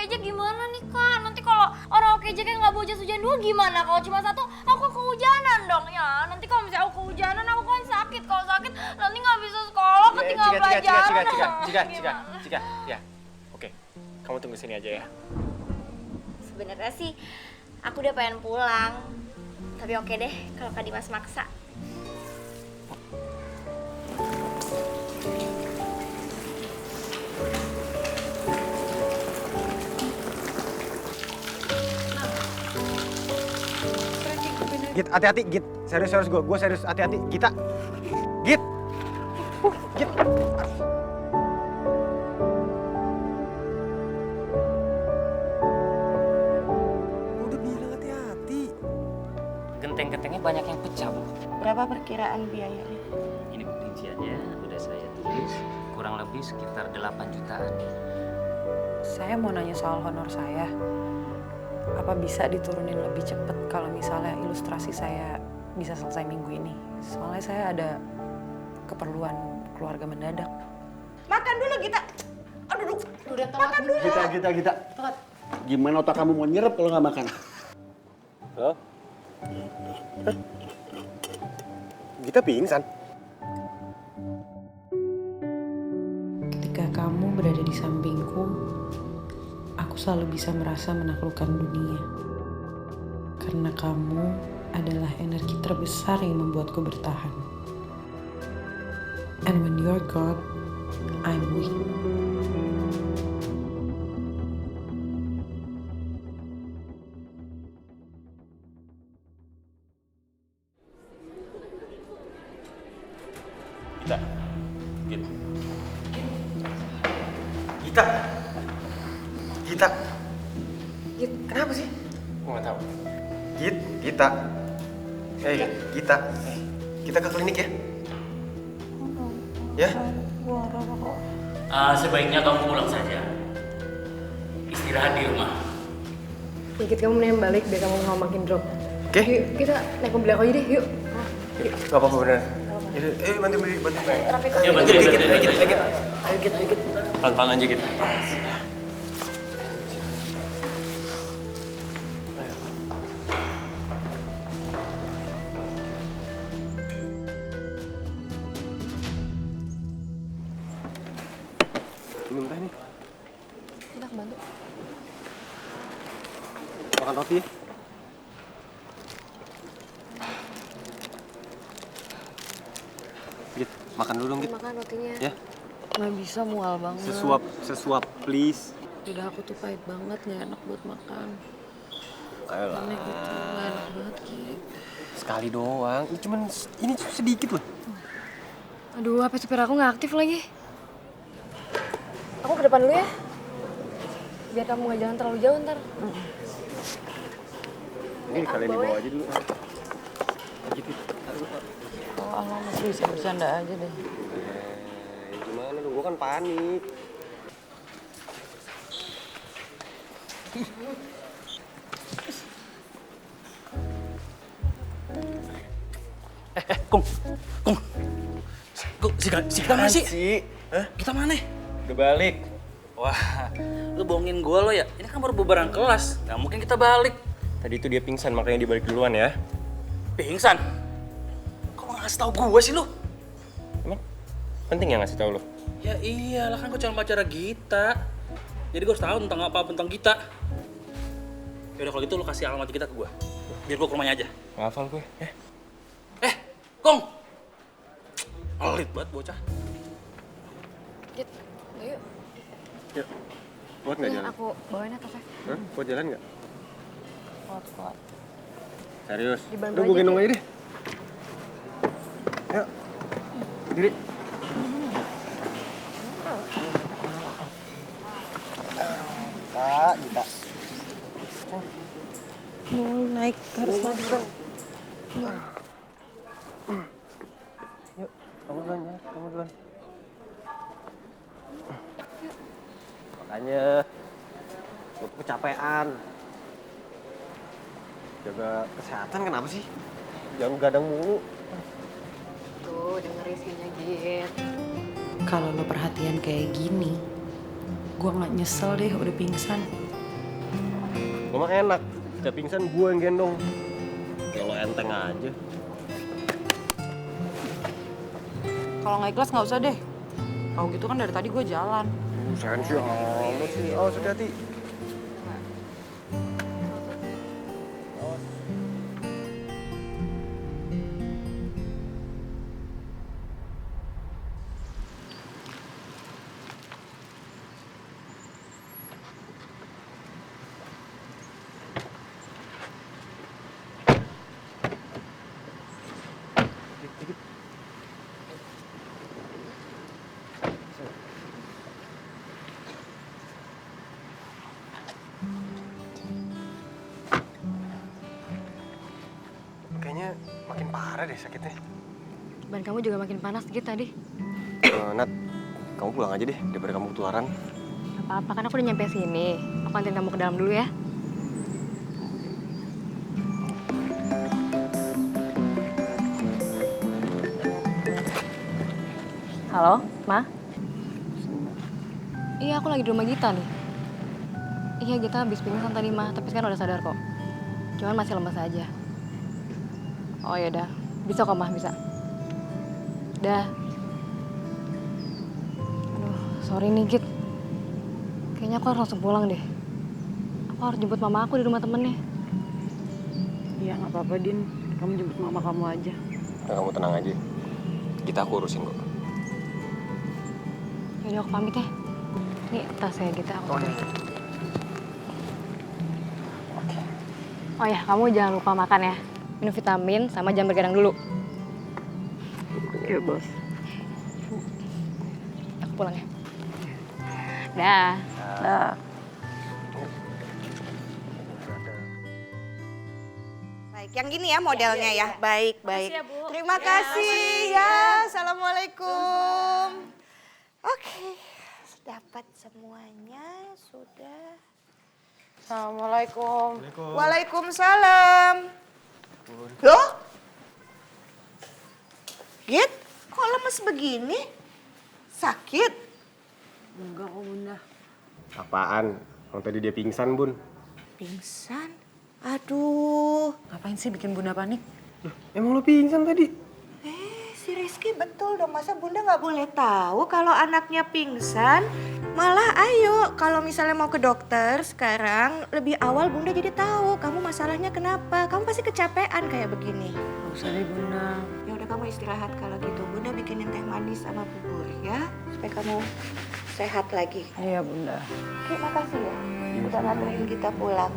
oke aja gimana nih Kak? Nanti kalau orang oke aja kayak nggak bawa jas hujan 2 gimana? Kalau cuma 1 aku kehujanan dong ya. Nanti kalau misalnya aku kehujanan aku kan sakit. Kalau sakit nanti nggak bisa sekolah, ketinggalan pelajaran. Cika, ya. Oke, kamu tunggu sini aja ya. Sebenarnya sih aku udah pengen pulang. Tapi oke deh kalau Kak Dimas maksa. Git, hati-hati, Git. Serius gue serius, hati-hati. Gita. Git. Git. Udah bilang hati-hati. Genteng-gentengnya banyak yang pecah, Bu. Berapa perkiraan biayanya? Ini rinciannya udah saya tulis, kurang lebih sekitar 8 jutaan. Saya mau nanya soal honor saya. Apa bisa diturunin lebih cepat kalau misalnya ilustrasi saya bisa selesai minggu ini? Soalnya saya ada keperluan keluarga mendadak. Makan dulu kita. Aduh, Udah telat dulu. Gita. Gimana otak kamu mau nyerap kalau nggak makan? Halo? Gita pingsan. Ketika kamu berada di sampingku, aku selalu bisa merasa menaklukkan dunia. Karena kamu adalah energi terbesar yang membuatku bertahan. And when you're God, I'm weak. Gita. Git. Gita. Gita. Git, kenapa sih? Gue gak tahu. Gita. Gita. Kita ke klinik ya? Ya? Sebaiknya kamu pulang saja. Istirahat di rumah. Dikit kamu mendingan balik biar kamu nggak makin drop. Oke? Yuk, kita naik mobil aku aja deh, yuk. Gak apa-apa bener. Bantu beli. Ya, bantu dikit. Ayo Git. Pelan-pelan aja gitu. Minum teh nih. Kita bantu. Makan roti ya. Git, makan dulu dong, Git. Makan rotinya. Ya, Nggak bisa, mual banget. sesuap, please. Udah aku tuh pahit banget, nggak enak buat makan. Ayolah. Aneh gitu, nggak enak banget Git. Sekali doang. Ini sedikit loh. Aduh, HP supir aku nggak aktif lagi. Aku ke depan dulu ya. Biar kamu nggak jalan terlalu jauh ntar. Ini kalian dibawa aja dulu. Gitu. Oh, Allah masih bisa bercanda aja deh. Gimana dong? Gue kan panik. Kung. Si kita mana sih? Hah? Kita mana? Udah balik. Wah, lu bohongin gua lo ya. Ini kan baru bubaran kelas. Gak mungkin kita balik. Tadi itu dia pingsan, makanya dia balik duluan ya. Pingsan. Kok nggak kasih tau gua sih lu? Emang penting ya ngasih tahu lo? Ya iyalah, kan gua calon pacara Gita. Jadi gua harus tahu tentang apa tentang Gita. Yaudah kalau gitu lu kasih alamat kita ke gua. Biar gua ke rumahnya aja. Nggak hafal gue. Kong. Pelit banget bocah. Git, ayo. Yuk. Kuat nggak Nih, jalan? aku bawain atas ya. Hah? Kuat jalan nggak? Kuat. Serius? Dibantu Udah aja, gue gendong Ki. aja deh. Yuk. Diri. Gita. Mau naik harus naik bro. Yuk, kamu duluan ya, kamu duluan. Makanya, lu kecapean. Jaga kesehatan kenapa sih? Jangan gadang mulu. Tuh, denger isinya Git. Kalau lo perhatian kayak gini, gue nggak nyesel deh udah pingsan. Lo mah enak, setiap pingsan gue yang gendong. Kayak lo enteng aja. Kalau nggak ikhlas nggak usah deh. Kalau gitu kan dari tadi gue jalan. Sensi amat sih. Oh, hati-hati. Kayaknya makin parah deh sakitnya. Ban kamu juga makin panas dikit tadi. Nat, kamu pulang aja deh daripada kamu ketularan. Gak apa-apa, kan aku udah nyampe sini. Aku anterin kamu ke dalam dulu ya. Halo, Ma? Iya, aku lagi di rumah Gita nih. Iya, Gita habis pingsan tadi, Ma. Tapi sekarang udah sadar kok. Cuman masih lemas aja. Oh yaudah, bisa kok, Ma, bisa. Dah. Aduh, sorry nih, Git. Kayaknya aku harus langsung pulang deh. Aku harus jemput mama aku di rumah temennya. Iya nggak apa-apa Din. Kamu jemput mama kamu aja. Nah, kamu tenang aja. Kita aku urusin kok. Yaudah, aku pamit ya. Nih, tasnya Gita aku. Oh ya, kamu jangan lupa makan ya. Minum vitamin sama jam bergadang dulu. Oke, Bos. Aku pulang ya. Dah. Dah. Baik, yang gini ya modelnya ya. Baik, baik. ya, Bu. Terima kasih ya. Assalamualaikum. Oke, dapat semuanya sudah. Assalamualaikum. Waalaikumsalam. Loh? Git, kok lemes begini? Sakit? Enggak kok Bunda. Apaan? Yang tadi dia pingsan, Bun. Pingsan? Aduh. Ngapain sih bikin Bunda panik? Emang lo pingsan tadi? Si Rizky betul dong. Masa Bunda nggak boleh tahu kalau anaknya pingsan? Malah ayo, kalau misalnya mau ke dokter sekarang, lebih awal Bunda jadi tahu kamu masalahnya kenapa. Kamu pasti kecapean kayak begini. Nggak usah deh Bunda. Ya udah kamu istirahat kalau gitu. Bunda bikinin teh manis sama bubur ya, supaya kamu sehat lagi. Iya Bunda. Oke, makasih ya. Udah nganterin kita pulang.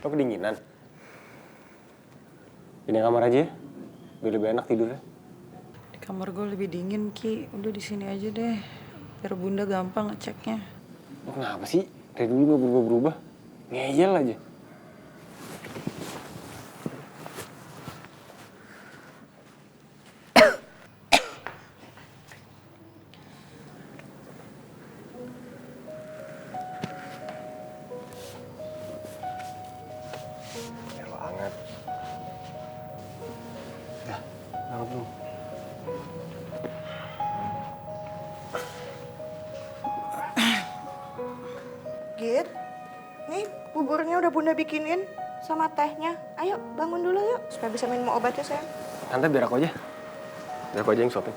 Lo kedinginan? Pindah kamar aja ya, biar lebih enak tidurnya. Di kamar gue lebih dingin Ki. Udah di sini aja deh. Biar Bunda gampang ngeceknya. Lo kenapa sih? Dari dulu gak berubah-berubah. Ngeyel aja. Biar lo hangat. Dah, bangun belum? Git, nih buburnya udah Bunda bikinin sama tehnya. Ayo bangun dulu yuk, supaya bisa minum obatnya sayang. Tante biar aku aja. Biar aku aja yang suapin.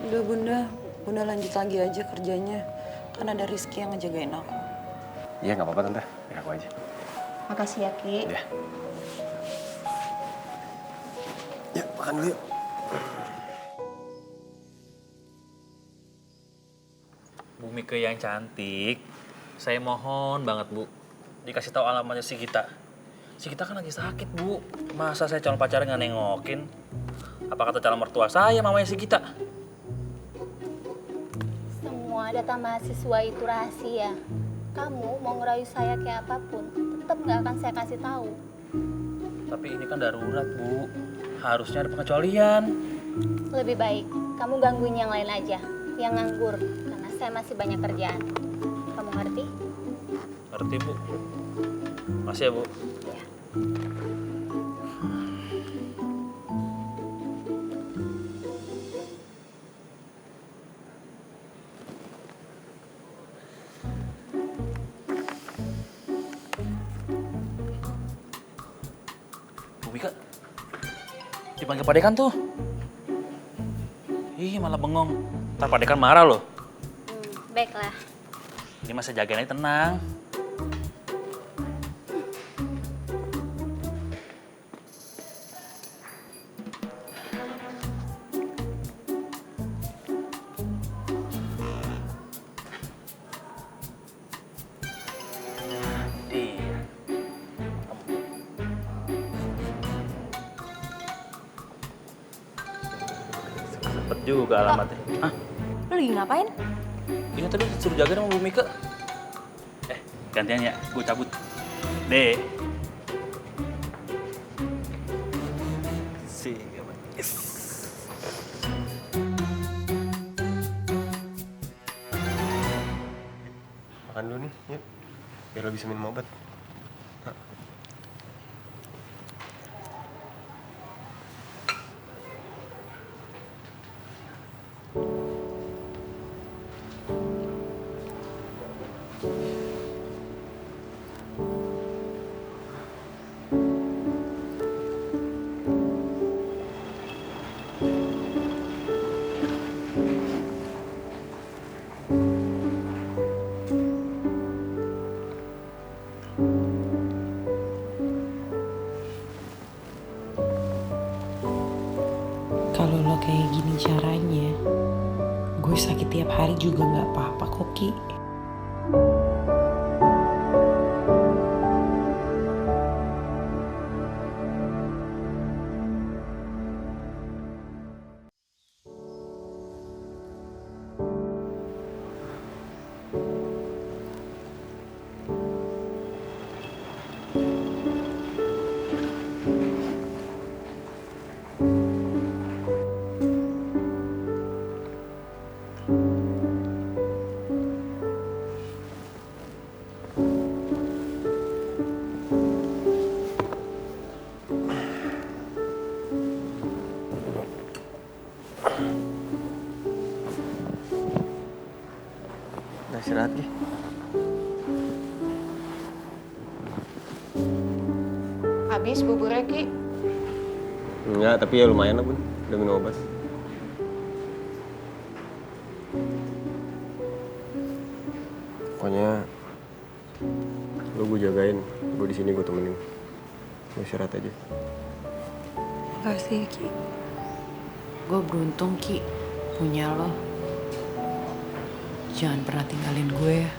Udah Bunda. Bunda lanjut lagi aja kerjanya. Kan ada Rizky yang ngejagain aku. Iya nggak apa-apa Tante, biar aku aja. Makasih ya Ki. Ya. Ya, makan dulu yuk. Bu Mika yang cantik, saya mohon banget Bu, dikasih tahu alamatnya si Gita. Si Gita kan lagi sakit Bu, masa saya calon pacarnya nggak nengokin? Apa kata calon mertua saya mamanya si Gita? Semua data mahasiswa itu rahasia. Kamu mau ngerayu saya kayak apapun, tetap nggak akan saya kasih tahu. Tapi ini kan darurat Bu, harusnya ada pengecualian. Lebih baik kamu gangguin yang lain aja, yang nganggur, karena saya masih banyak kerjaan. Kamu ngerti? Ngerti Bu? Makasih ya Bu. dipanggil Pak Dekan tuh. Ih, malah bengong. Ntar Pak Dekan marah loh. Baiklah. Ini masih jagain aja tenang. Iya. Sempet juga alamatnya. Hah? Lu lagi ngapain? Ini tadi disuruh jaga sama Bu Mika. Gantian ya, gue cabut. Deh. Si, yes. Makan dulu nih, yuk. Biar lo bisa minum obat. Kalau lo kayak gini caranya, gue sakit tiap hari juga nggak apa-apa kok, Ki. Udah istirahat, Ki. Habis buburnya, Ki? Enggak, tapi ya lumayan lah, Bun. Udah minum obat. Pokoknya lo gue jagain, gue di sini gue temenin. Lo istirahat aja. Makasih, Ki. Gue beruntung, Ki, punya lo. Jangan pernah tinggalin gue ya.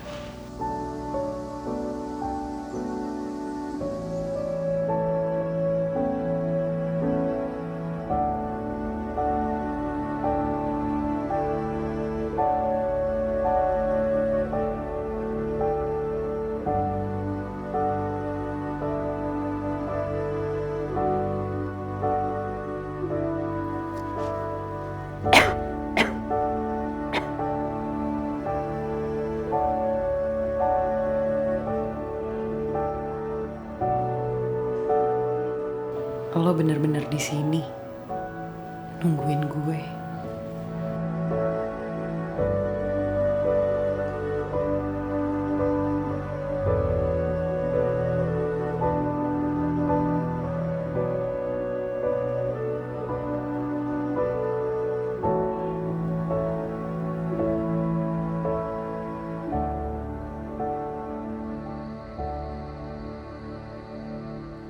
Lo bener-bener di sini nungguin gue.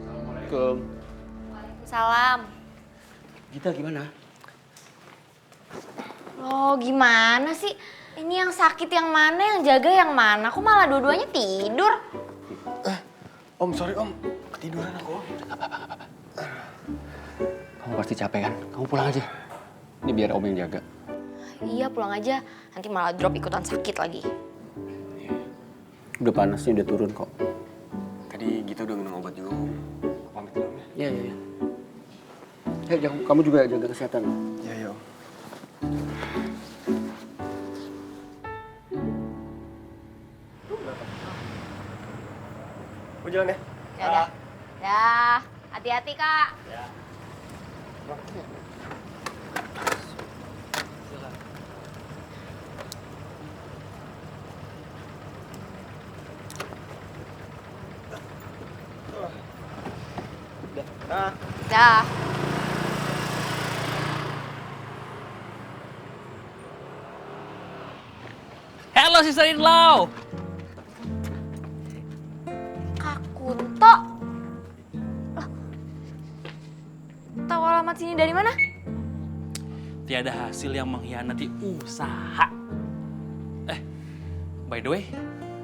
Assalamualaikum. Salam. Gita gimana? Loh gimana sih? Ini yang sakit yang mana, yang jaga yang mana? Kok malah dua-duanya tidur? Om, sorry Om. Ketiduran aku, Om. Kamu pasti capek kan? Kamu pulang aja. Ini biar Om yang jaga. Iya pulang aja, nanti malah drop ikutan sakit lagi. Udah panasnya udah turun kok. Tadi Gita udah minum obat juga, Om. Aku pamit dulu ya. Iya. Kamu juga jaga kesehatan. Iya, Om. Gue jalan ya. Ya udah. Dah, hati-hati Kak. Dah. Halo sister in law. Kak Kunto. Loh, tahu alamat sini dari mana? Tiada hasil yang mengkhianati usaha. By the way,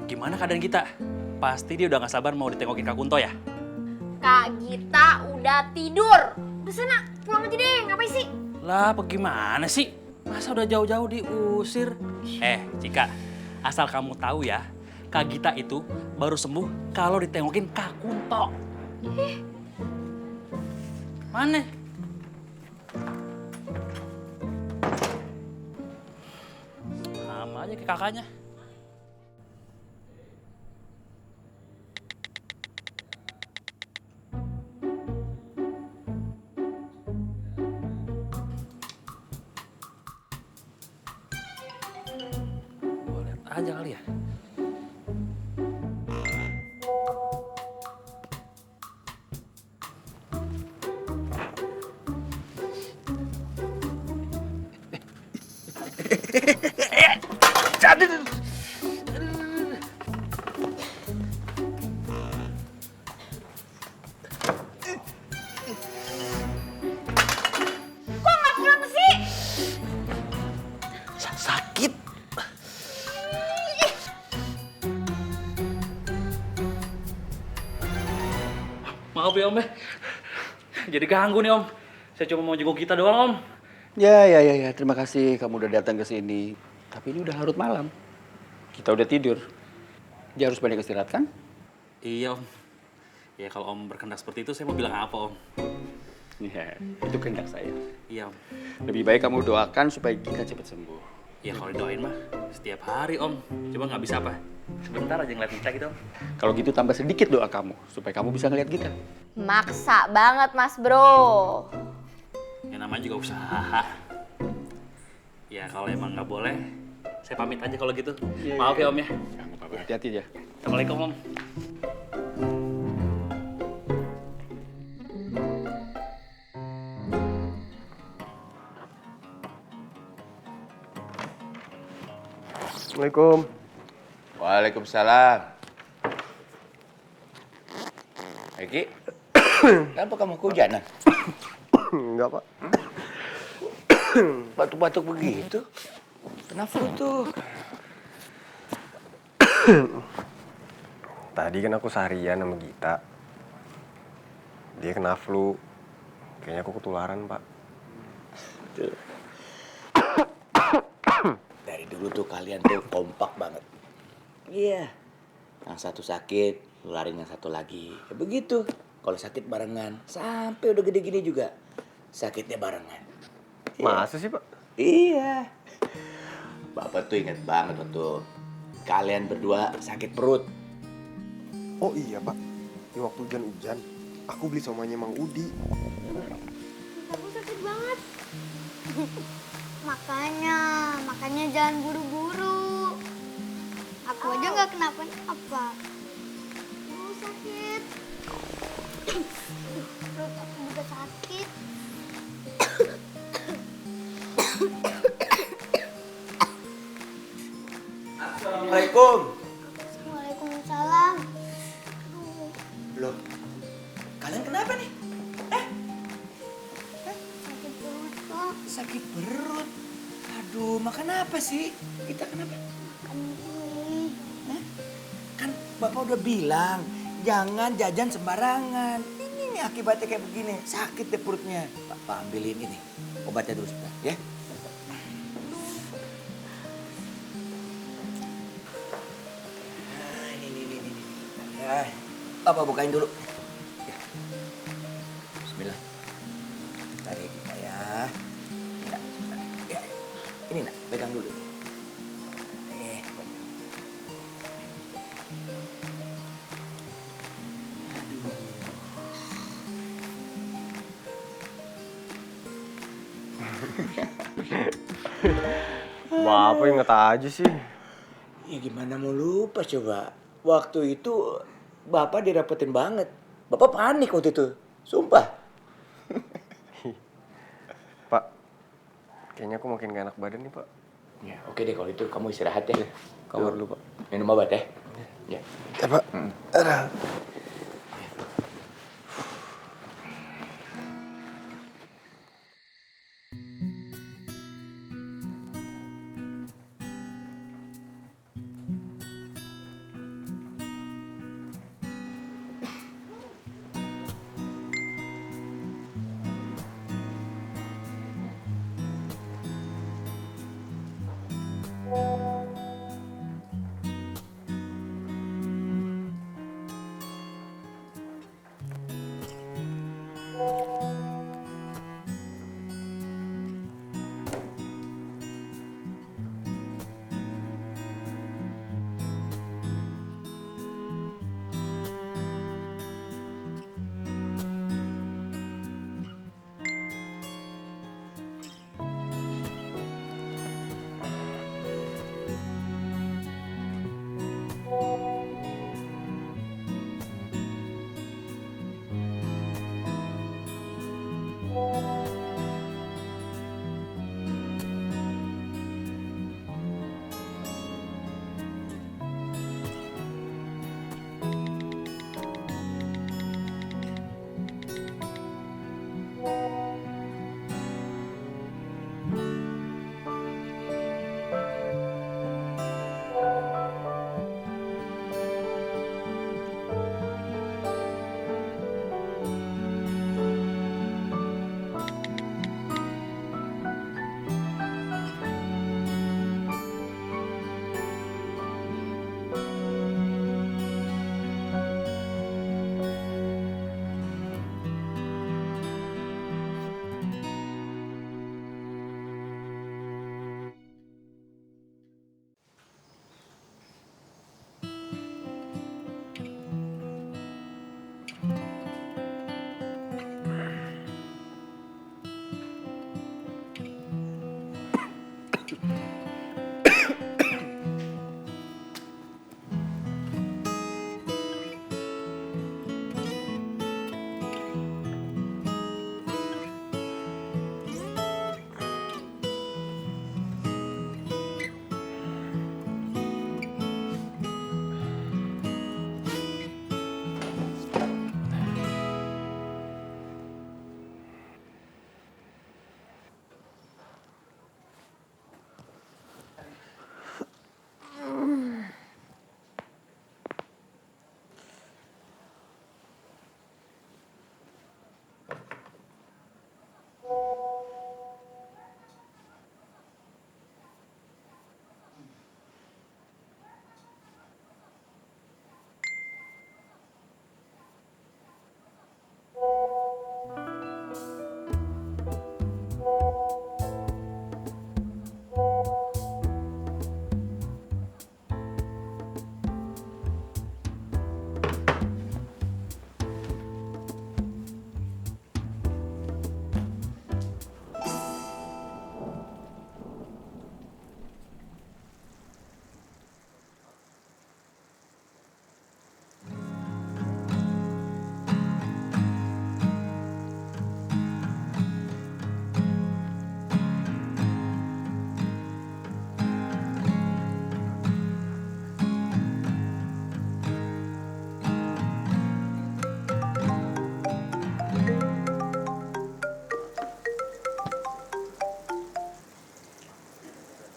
gimana keadaan kita? Pasti dia udah gak sabar mau ditengokin Kak Kunto ya? Kak Gita udah tidur. Udah sana, pulang aja deh. Ngapain sih? Lah, apa gimana sih? Masa udah jauh-jauh diusir? Cika, asal kamu tahu ya, Kak Gita itu baru sembuh kalau ditengokin Kak Kunto. Mana? Sama aja kayak kakaknya. Gua lihat aja kali ya. Kok nggak pulang sih? Sakit. Maaf ya Om ya. Jadi ganggu nih Om. Saya cuma mau jenguk kita doang Om. Ya. Terima kasih kamu udah datang ke sini. Tapi ini udah larut malam. Kita udah tidur. Dia harus banyak istirahat kan? Iya Om. Ya kalau Om berkehendak seperti itu saya mau bilang apa Om? Iya, itu kehendak saya. Iya Om. Lebih baik kamu doakan supaya kita cepat sembuh. Ya kalau didoain mah setiap hari Om. Coba nggak bisa apa? Sebentar aja ngeliat kita gitu Om. Kalau gitu tambah sedikit doa kamu supaya kamu bisa ngeliat kita. Maksa banget Mas Bro. Ya namanya juga usaha. Ya kalau emang nggak boleh, saya pamit aja kalau gitu. Maaf ya Om ya. Hati-hati ya. Assalamualaikum Om. Assalamualaikum. Waalaikumsalam. Eki, kenapa kamu kehujanan? Enggak, Pak. Batuk-batuk begitu? Kenapa tuh? Tadi kan aku seharian sama Gita. Dia kena flu. Kayaknya aku ketularan, Pak. Dari dulu tuh kalian tuh kompak banget. Iya. Yang satu sakit, nularin yang satu lagi. Ya begitu. Kalau sakit barengan, sampai udah gede gini juga sakitnya barengan. Iya. Masa sih, Pak? Iya. Bapak tuh ingat banget waktu kalian berdua sakit perut. Oh iya, Pak. Di waktu hujan-hujan, aku beli somanya Mang Udi. Aku sakit banget. Makanya jangan buru-buru. Aku aja nggak kenapa-napa. Aku sakit. Perut aku juga sakit. Assalamualaikum. Waalaikumsalam. Loh, kalian kenapa nih? Sakit perut kok. Sakit perut. Aduh, makan apa sih? Kita kenapa? Makan mie. Hah? Kan Bapak udah bilang, jangan jajan sembarangan. Ini nih akibatnya kayak begini, sakit deh perutnya. Bapak ambilin ini, obatnya dulu sebentar, ya. Nah, ini. Ya, Bapak bukain dulu. Ya. Bismillah. Tarik ya. Nak, ya. Ini nak, pegang dulu. Bapak inget aja sih. Ya gimana mau lupa coba. Waktu itu Bapak dirapetin banget. Bapak panik waktu itu. Sumpah. Pak, kayaknya aku makin gak enak badan nih, Pak. Ya, oke deh kalau itu kamu istirahat ya. Kamar dulu, Pak. Minum obat ya. Ya. Ya, Pak. Aduh.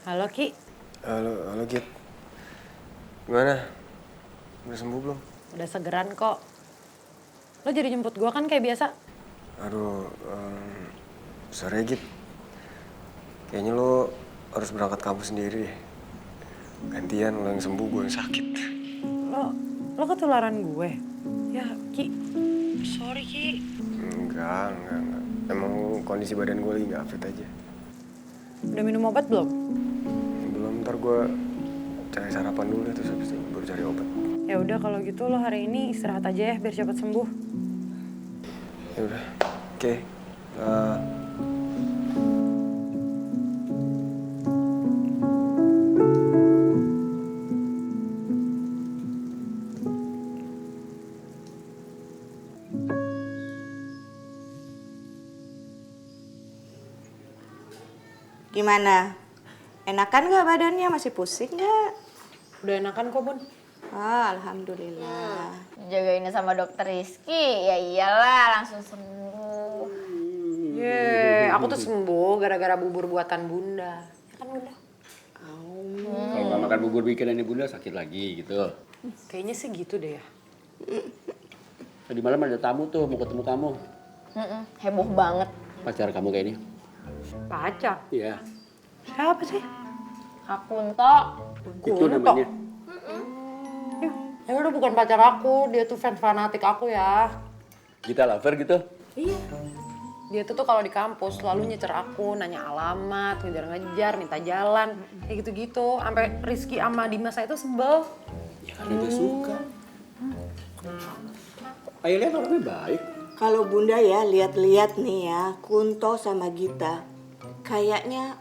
Halo Ki, Halo Git. Gimana? Udah sembuh belum? udah segeran kok. Lo jadi jemput gua kan kayak biasa? Aduh, sorry Git. Kayaknya lo harus berangkat kampus sendiri deh. Gantian lo yang sembuh, gue yang sakit. Lo ketularan gue? Ya Ki, sorry Ki. Enggak. Emang kondisi badan gue lagi gak fit aja. Udah minum obat belum? Belum, ntar gue cari sarapan dulu deh, terus habis itu baru cari obat. Ya udah kalau gitu lo hari ini istirahat aja ya biar cepat sembuh. Ya udah, oke. Gimana? Enakan nggak badannya? Masih pusing nggak? Udah enakan kok, Bun. Alhamdulillah. Jagainnya sama dokter Rizky, ya iyalah langsung sembuh. Ye, aku tuh sembuh gara-gara bubur buatan Bunda. Ya kan, Bunda? Kalau nggak makan bubur bikinannya Bunda sakit lagi gitu. Kayaknya sih gitu deh ya. Tadi malam ada tamu tuh mau ketemu kamu. Heboh banget. Pacar kamu kayaknya. Pacar? Iya. Siapa sih? Kak Kunto. Itu namanya. Ya udah bukan pacar aku, dia tuh fans fanatik aku ya. Kita lover gitu. Iya. Dia tuh kalau di kampus selalu nyecer aku, nanya alamat, ngejar-ngejar, minta jalan, kayak gitu-gitu. Sampai Rizky sama Dimas saya tuh sebel. Ya kan dia suka. Ayo lihat orangnya baik. Kalau Bunda ya lihat-lihat nih ya, Kunto sama Gita, kayaknya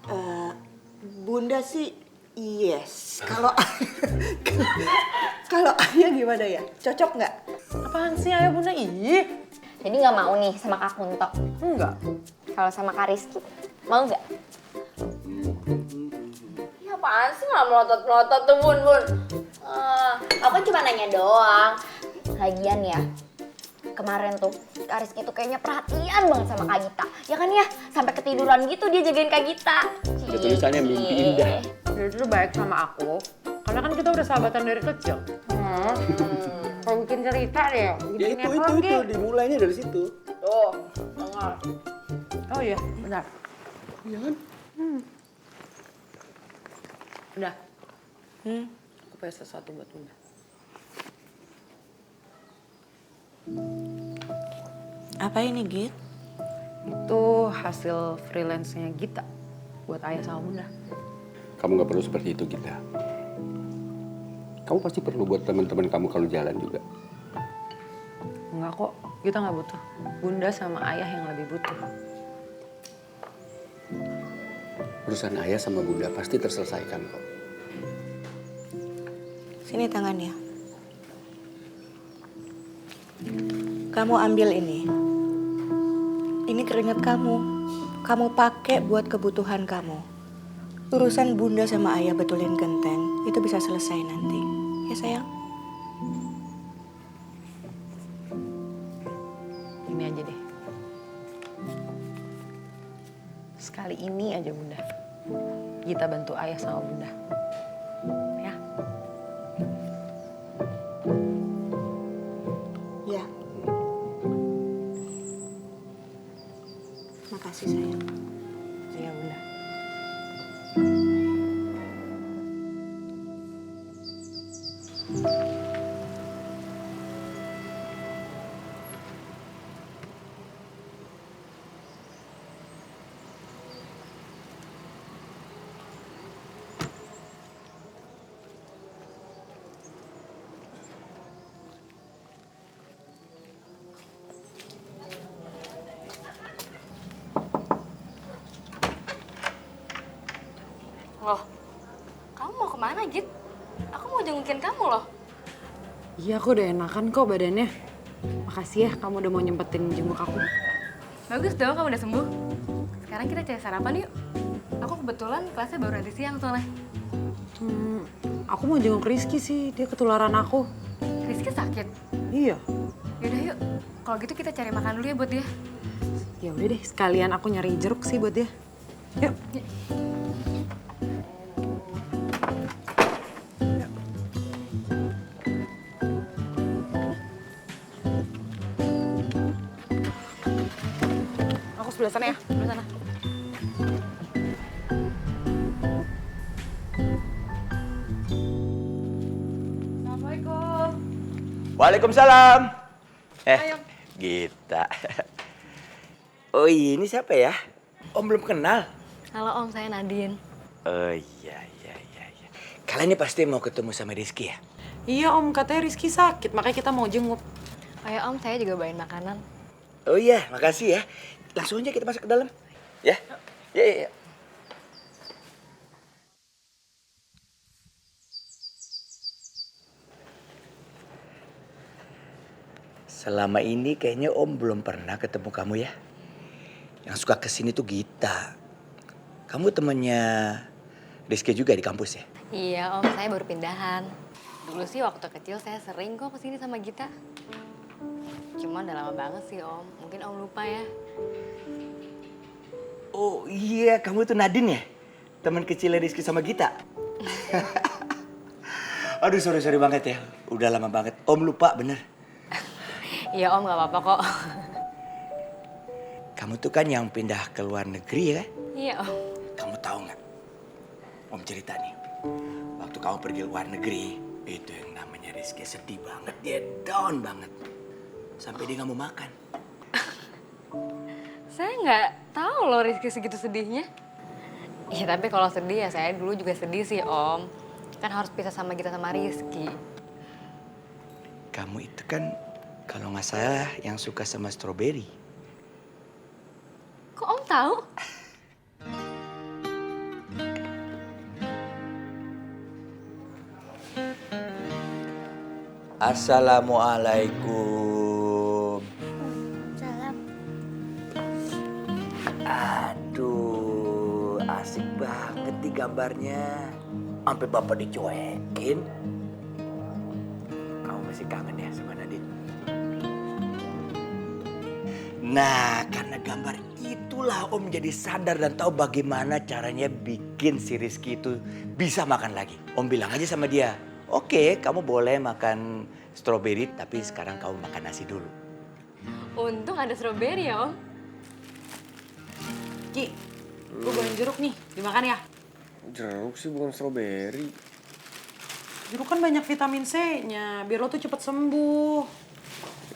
Bunda sih yes. Kalau Ayah gimana ya? Cocok nggak? Apaan sih ayo Bunda? Ih. Jadi nggak mau nih sama Kak Kunto. Enggak. Kalau sama Kak Rizky, mau nggak? Ya apaan sih nggak melotot-melotot tuh Bun. Aku cuma nanya doang. Lagian ya, kemarin tuh Kak Rizky tuh kayaknya perhatian banget sama Kak Gita. Ya kan ya, sampai ketiduran gitu dia jagain Kak Gita. Ada tulisannya mimpi indah. Dia tuh baik sama aku, karena kan kita udah sahabatan dari kecil. Kalau bikin cerita deh, Ya itu dimulainya dari situ. Tuh, dengar. Oh iya, benar. Iya kan? Udah. Aku punya sesuatu buat Bunda. Apa ini, Git? Itu hasil freelance-nya Gita buat Ayah sama Bunda. Kamu nggak perlu seperti itu kita. Kamu pasti perlu buat teman-teman kamu kalau jalan juga. Enggak kok, Gita nggak butuh. Bunda sama Ayah yang lebih butuh. Urusan ayah sama Bunda pasti terselesaikan kok. Sini tangannya. Kamu ambil ini. Ini keringat kamu. Kamu pakai buat kebutuhan kamu. Urusan Bunda sama Ayah betulin genteng, itu bisa selesai nanti. Ya sayang? Ini aja deh. Sekali ini aja Bunda. Gita bantu Ayah sama Bunda. Ya. Ya. Makasih sayang. Iya Bunda. Loh, kamu mau kemana, Git? Aku mau jengukin kamu loh. Iya, aku udah enakan kok badannya. Makasih ya kamu udah mau nyempetin jenguk aku. Bagus dong, kamu udah sembuh. Sekarang kita cari sarapan yuk. Aku kebetulan kelasnya baru nanti siang soalnya. Aku mau jenguk Rizky sih, dia ketularan aku. Rizky sakit. Iya. Yaudah yuk, kalau gitu kita cari makan dulu ya buat dia. Ya udah deh, sekalian aku nyari jeruk sih buat dia. Yuk. Aku sebelah sana ya, sebelah sana. Assalamualaikum. Waalaikumsalam. Gita. Oh ini siapa ya? Om belum kenal. Halo Om, saya Nadine. Oh iya. Kalian ini pasti mau ketemu sama Rizky ya? Iya Om, katanya Rizky sakit, makanya kita mau jenguk. Oh ya Om, saya juga bawain makanan. Oh iya, makasih ya. Langsung aja kita masuk ke dalam. Ya? Ya. Selama ini kayaknya Om belum pernah ketemu kamu ya. Yang suka kesini tuh Gita. Kamu temennya Rizky juga di kampus ya? Iya om, saya baru pindahan. Dulu sih waktu kecil saya sering kok kesini sama Gita. Cuma udah lama banget sih om, mungkin om lupa ya. Oh iya, kamu tuh Nadine ya? Teman kecilnya Rizky sama Gita? Aduh sorry banget ya, udah lama banget. Om lupa bener. Iya om, gak apa-apa kok. Kamu tuh kan yang pindah ke luar negeri ya? Iya om. Kamu tahu nggak? Om cerita nih, waktu kamu pergi luar negeri, itu yang namanya Rizky sedih banget, dia down banget. Sampai dia nggak mau makan. Saya nggak tahu loh Rizky segitu sedihnya. Iya tapi kalau sedih ya saya dulu juga sedih sih om. Kan harus pisah sama Gita sama Rizky. Kamu itu kan kalau nggak salah yang suka sama strawberry. Kok om tahu? Assalamualaikum. Salam. Aduh, asik banget nih gambarnya. Sampai bapak dicuekin. Kamu masih kangen ya sama Nadine? Nah, karena gambar itulah Om jadi sadar dan tahu bagaimana caranya bikin si Rizky itu bisa makan lagi. Om bilang aja sama dia, oke, kamu boleh makan strawberry, tapi sekarang kamu makan nasi dulu. Untung ada strawberry ya om. Ki, gue bawain jeruk nih, dimakan ya. Jeruk sih bukan strawberry. Jeruk kan banyak vitamin C-nya, biar lo tuh cepet sembuh.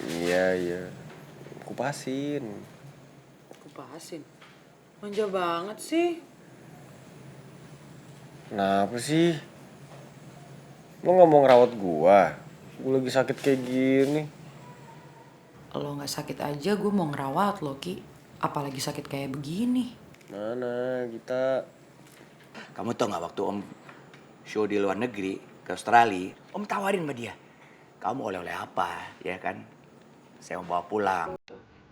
Iya. Kupasin. Kupasin? Manja banget sih. Kenapa sih? Lo nggak mau ngerawat gua? Gua lagi sakit kayak gini. Lo nggak sakit aja, gue mau ngerawat lo, Ki. Apalagi sakit kayak begini. Mana kita? Kamu tau gak waktu Om show di luar negeri, ke Australia, Om tawarin sama dia, kamu oleh-oleh apa, ya kan? Saya mau bawa pulang.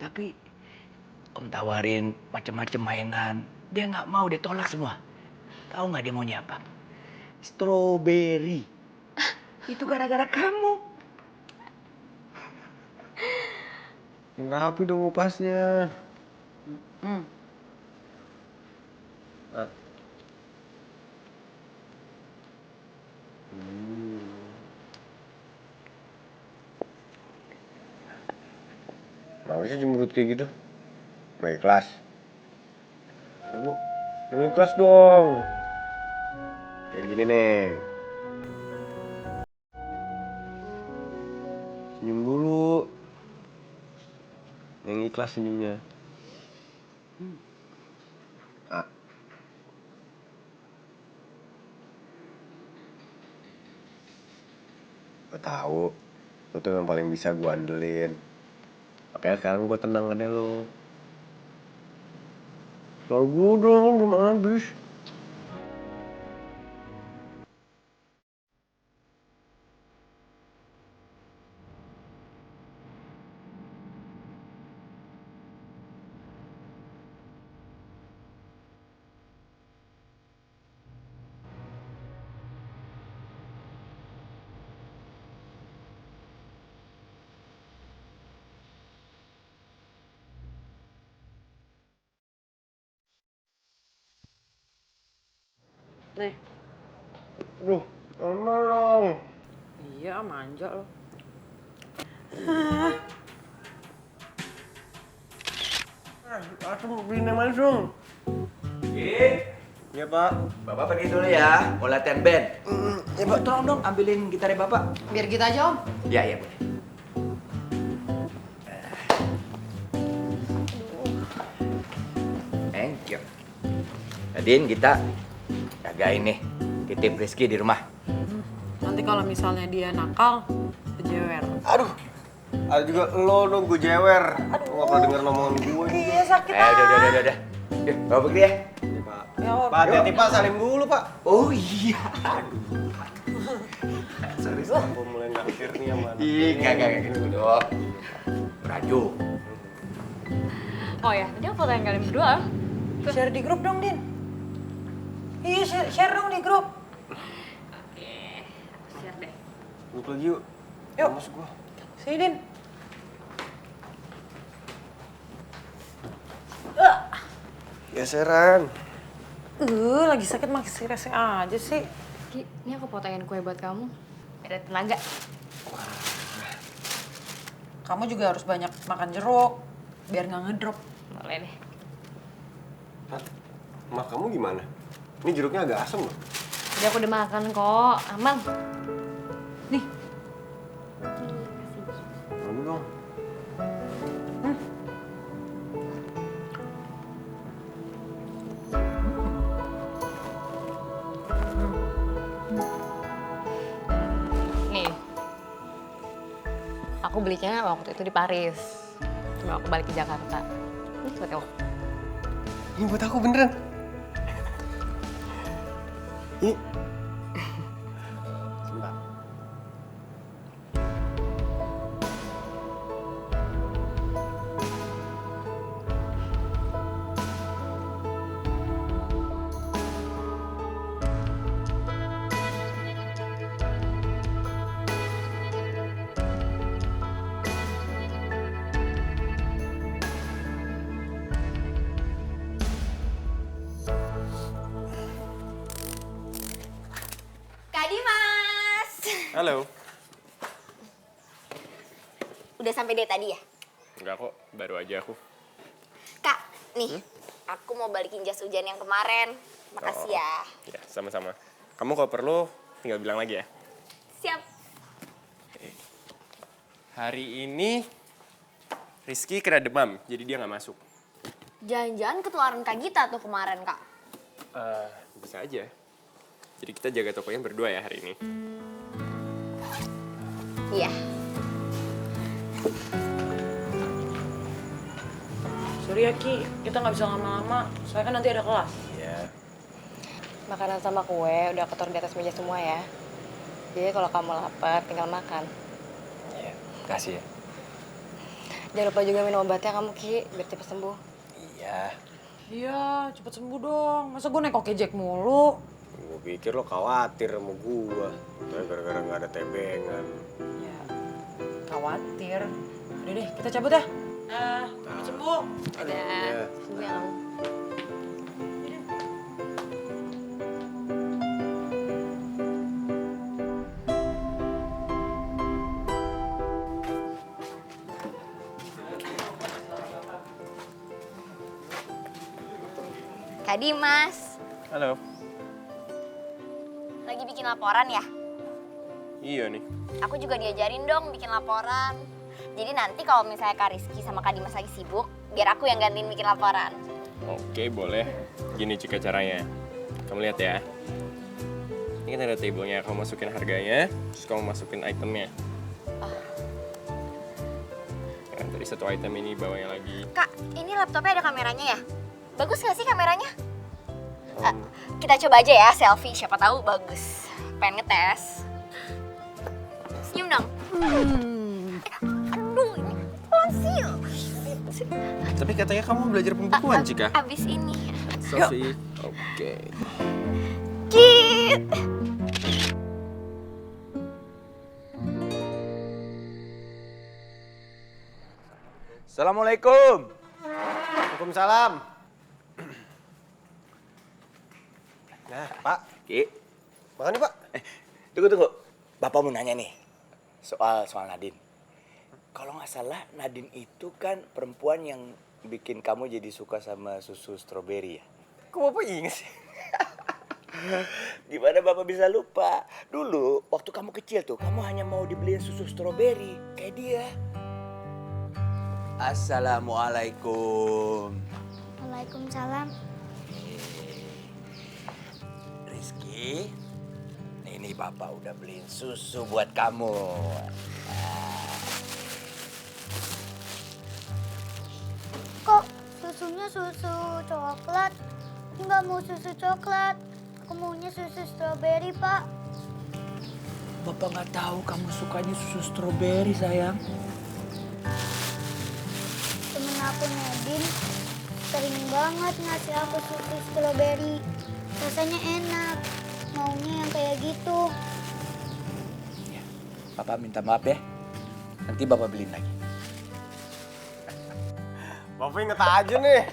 Tapi Om tawarin macam-macam mainan, dia nggak mau, dia tolak semua. Tahu nggak dia maunya apa? Strawberry. Itu gara-gara kamu. Rapi dong ngupasnya. Kenapa sih cemberut kayak gitu? Baik kelas. Baik kelas dong. Kayak gini nih. Senyum dulu. Yang ikhlas senyumnya. Gue tahu, lo tuh yang paling bisa gue andelin. Makanya sekarang gue tenang ada lo. Kalau gue dong, belum habis. Nih. Aduh, lama dong. Iya, manja lo. Langsung beliin yang manis dong. Iya, Pak. Bapak pergi dulu ya, mau latihan band. Ya Pak, tolong dong ambilin gitarnya Bapak. Biar kita aja, Om. Iya, boleh. Thank you. Nadine, kita jagain nih, titip Rizky di rumah. Nanti kalau misalnya dia nakal, jewer. Aduh, ada juga lo dong, gue jewer. Lo gak pernah denger omongan gue. Iya sakit Udah. Yuk, bawa pergi ya. Iya, Pak. Ya, Pak, hati-hati Pak, salim dulu Pak. Oh iya, aduh. Sorry, gue mulai naksir nih sama anak. Ih, gak gitu dong. Raju. Oh ya, tadi aku foto yang kalian berdua. Share di grup dong, Din. Iya, share dong di grup. Share deh. Grup lagi yuk. Yuk. Masuk gua. Sini, Din. Geseran. Lagi sakit masih rese aja sih. Ki, ini aku fotoin kue buat kamu. Ada tenaga. Kamu juga harus banyak makan jeruk biar nggak ngedrop. Boleh deh. Hah? Mak kamu gimana? Ini jeruknya agak asem loh. Jadi aku udah makan kok. Aman. Nih, Kamu dong. Nih. Aku belinya waktu itu di Paris. Cuma aku balik ke Jakarta. Ini buat kamu. Ini buat aku beneran. Ini. Sebentar. Kak Dimas. Halo. Udah sampai deh tadi ya? Enggak kok, baru aja aku. Kak, nih. Aku mau balikin jas hujan yang kemarin. Makasih ya. Ya, sama-sama. Kamu kalau perlu tinggal bilang lagi ya. Siap. Hari ini Rizky kena demam, jadi dia nggak masuk. Jangan-jangan ketularan Kak Gita tuh kemarin, Kak. Bisa aja. Jadi kita jaga tokonya berdua ya hari ini. Iya. sorry ya Ki, kita nggak bisa lama-lama. Soalnya kan nanti ada kelas. Iya. Makanan sama kue udah ketor di atas meja semua ya. Jadi kalau kamu lapar, tinggal makan. Iya, kasih ya. Jangan lupa juga minum obatnya kamu, Ki, biar cepat sembuh. Iya. Iya, cepet sembuh dong. Masa gue naik ojek mulu? Gue pikir lo khawatir sama gua. Tapi gara-gara nggak ada tebengan. Ya, khawatir. Udah deh, kita cabut ya. Cepet sembuh. Dadah. Sembuh ya kamu. Kak Dimas, Halo. lagi bikin laporan ya? Iya nih. Aku juga diajarin dong bikin laporan. Jadi nanti kalau misalnya Kak Rizky sama Kak Dimas lagi sibuk, biar aku yang gantiin bikin laporan. Oke, boleh. Gini Cika caranya. Kamu lihat ya. Ini kan ada table-nya. Kamu masukin harganya, terus kamu masukin itemnya. Kan tadi satu item ini bawahnya lagi. Kak, ini laptopnya ada kameranya ya? Bagus gak sih kameranya? Kita coba aja ya selfie, siapa tahu bagus. Pengen ngetes. Senyum dong. Aduh, ini apaan sih? Tapi katanya kamu belajar pembukuan, Cika. Abis ini. Sofi. Oke. Kit. Assalamualaikum. Waalaikumsalam. Nah, Pak. Ki, Makan nih, Pak. tunggu. Bapak mau nanya nih. Soal Nadine. Kalau nggak salah, Nadine itu kan perempuan yang bikin kamu jadi suka sama susu stroberi ya? Kok Bapak inget sih? Gimana Bapak bisa lupa? Dulu, waktu kamu kecil tuh, kamu hanya mau dibeliin susu stroberi. Kayak dia. Assalamualaikum. Waalaikumsalam. Rizky, ini Bapak udah beliin susu buat kamu. Kok susunya susu coklat? Aku nggak mau susu coklat. Aku maunya susu stroberi, Pak. Bapak nggak tahu kamu sukanya susu stroberi, sayang. Temen aku Nadine sering banget ngasih aku susu stroberi. Rasanya enak. Maunya yang kayak gitu. Papa minta maaf ya. Nanti Bapak beliin lagi. Bapak inget aja nih.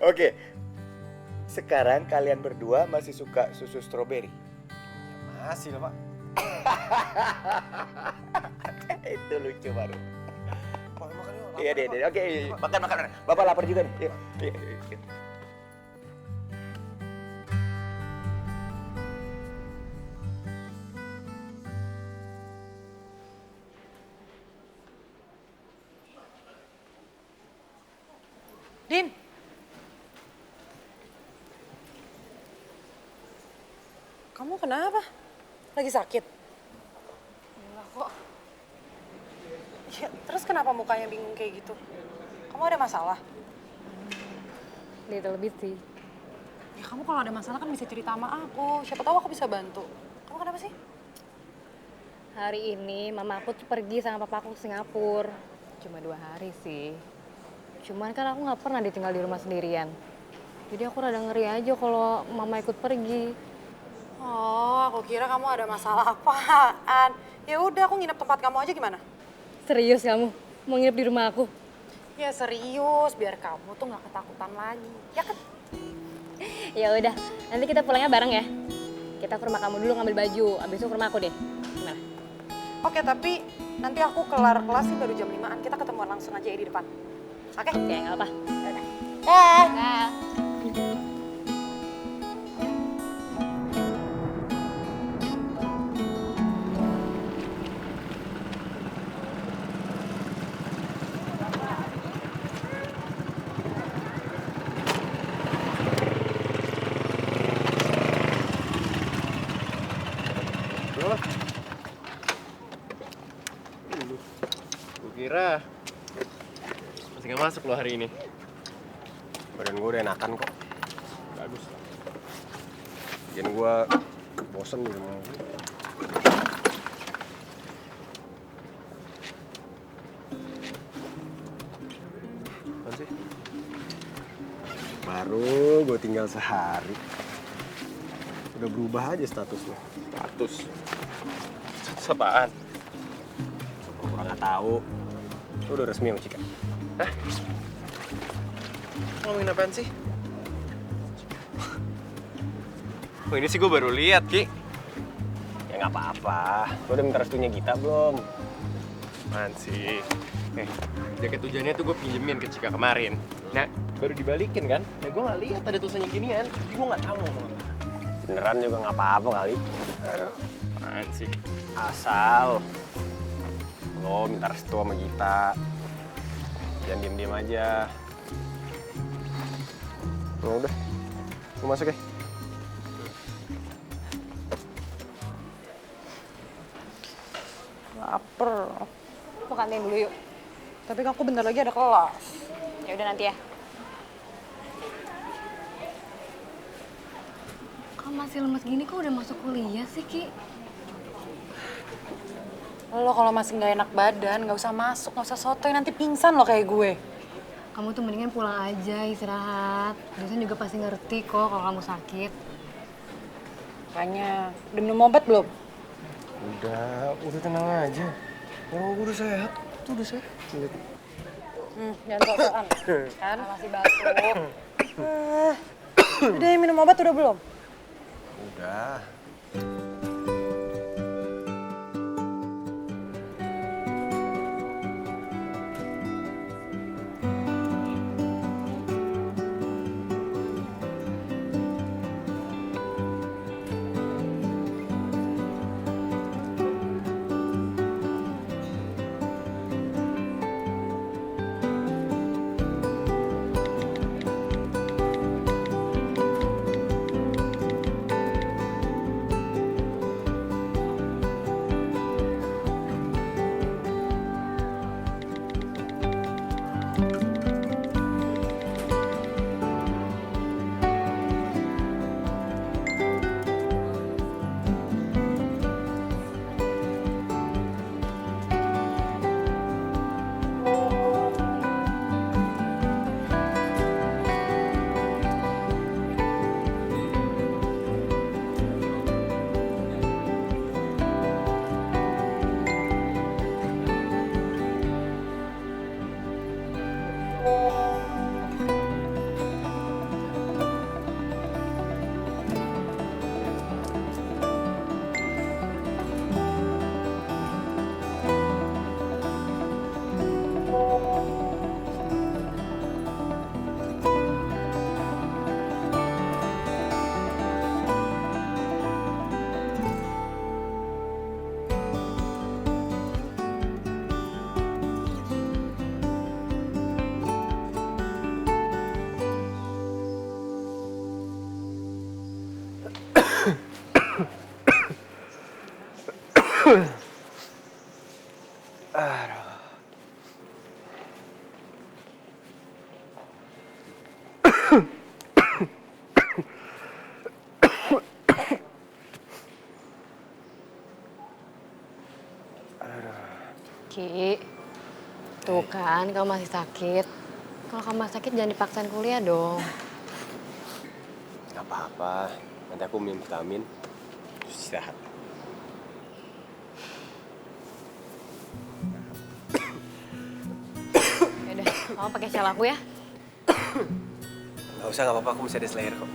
Oke. Sekarang kalian berdua masih suka susu stroberi? Masih lah, Pak. Itu lucu baru. Pak, makan yuk. Iya deh. Oke, makan. Bapak lapar juga nih. Yuk. Din. Kamu kenapa? Lagi sakit? Enggak kok. Ya, terus kenapa mukanya bingung kayak gitu? Kamu ada masalah? Little bit sih. Ya kamu kalau ada masalah kan bisa cerita sama aku. Siapa tahu aku bisa bantu. Kamu kenapa sih? Hari ini mama aku tuh pergi sama papa aku ke Singapura. Cuma 2 hari sih. Cuman kan aku nggak pernah ditinggal di rumah sendirian. Jadi aku rada ngeri aja kalau mama ikut pergi. Oh, aku kira kamu ada masalah apaan. Ya udah, aku nginep tempat kamu aja gimana? Serius kamu mau nginep di rumah aku? Ya serius, biar kamu tuh nggak ketakutan lagi. Ya kan? Ya udah, nanti kita pulangnya bareng ya. Kita ke rumah kamu dulu ngambil baju, abis itu ke rumah aku deh. Gimana? Oke, tapi nanti aku kelar kelas sih baru jam 5-an. Kita ketemuan langsung aja ya di depan. Oke? Oke, nggak apa. Yaudah. Dah. Gue kira masih gak masuk lo hari ini. Badan gue udah enakan kok. Bagus. Bikin gue bosen di rumah. Apaan sih? Baru gue tinggal sehari. Udah berubah aja statusnya. Status? Status apaan? Kurang nggak tahu. Lu udah resmi sama Cika? Hah? Ngomongin apaan sih? Oh ini sih gue baru lihat Ki. Ya nggak apa-apa. Lu udah minta restunya Gita belum? Apaan sih? Jaket hujannya tuh gue pinjemin ke Cika kemarin. Nah, baru dibalikin kan? Nah gue nggak lihat ada tulisannya ginian. Jadi gue nggak tahu ngomong apa. Beneran juga nggak apa-apa kali. Apaan sih? Asal lo minta restu sama Gita. Jangan diem-diem aja. Oh, udah, lu masuk ya. Laper. Mau kantin dulu yuk. Tapi aku bentar lagi ada kelas. Ya udah nanti ya. Kamu masih lemes gini kok udah masuk kuliah sih, Ki? Lo kalau masih nggak enak badan, nggak usah masuk, nggak usah sotoy, nanti pingsan lo kayak gue. Kamu tuh mendingan pulang aja, istirahat. Dosen juga pasti ngerti kok kalau kamu sakit. Makanya, udah minum obat belum? Udah tenang aja. Kalau gue udah sehat, tuh udah sehat. Jangan sok-sokan. Kan? Masih batuk. Udah minum obat udah belum? Udah. Ki, tuh kan kamu masih sakit. Kalau kamu masih sakit jangan dipaksain kuliah dong. Gak apa-apa, nanti aku minum vitamin. Terus istirahat. Yaudah, kamu pakai shell aku ya. Gak usah, gak apa-apa, aku masih ada Slayer kok.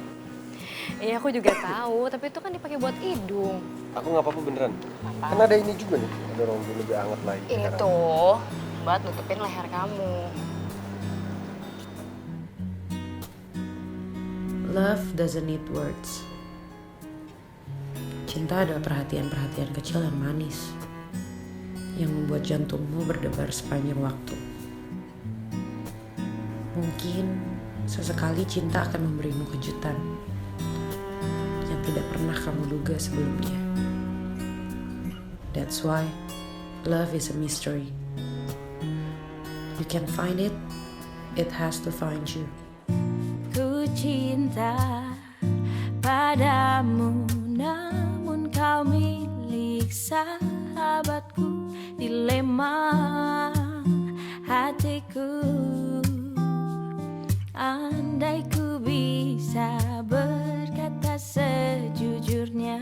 Iya aku juga tahu, tapi itu kan dipakai buat hidung. Aku gak apa-apa beneran. Kan ada ini juga nih, ada rompi lebih hangat lagi. Itu buat nutupin leher kamu. Love doesn't need words. Cinta adalah perhatian-perhatian kecil yang manis, yang membuat jantungmu berdebar sepanjang waktu. Mungkin sesekali cinta akan memberimu kejutan yang tidak pernah kamu duga sebelumnya. That's why love is a mystery. You can find it, it has to find you. Ku cinta padamu, namun kau milik sahabatku. Dilema hatiku, andai ku bisa berkata sejujurnya.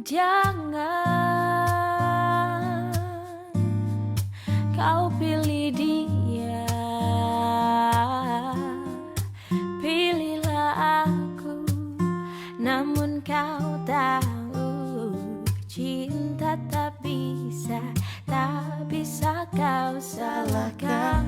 Jangan kau pilih dia, pilihlah aku. Namun kau tahu cinta tak bisa kau salahkan.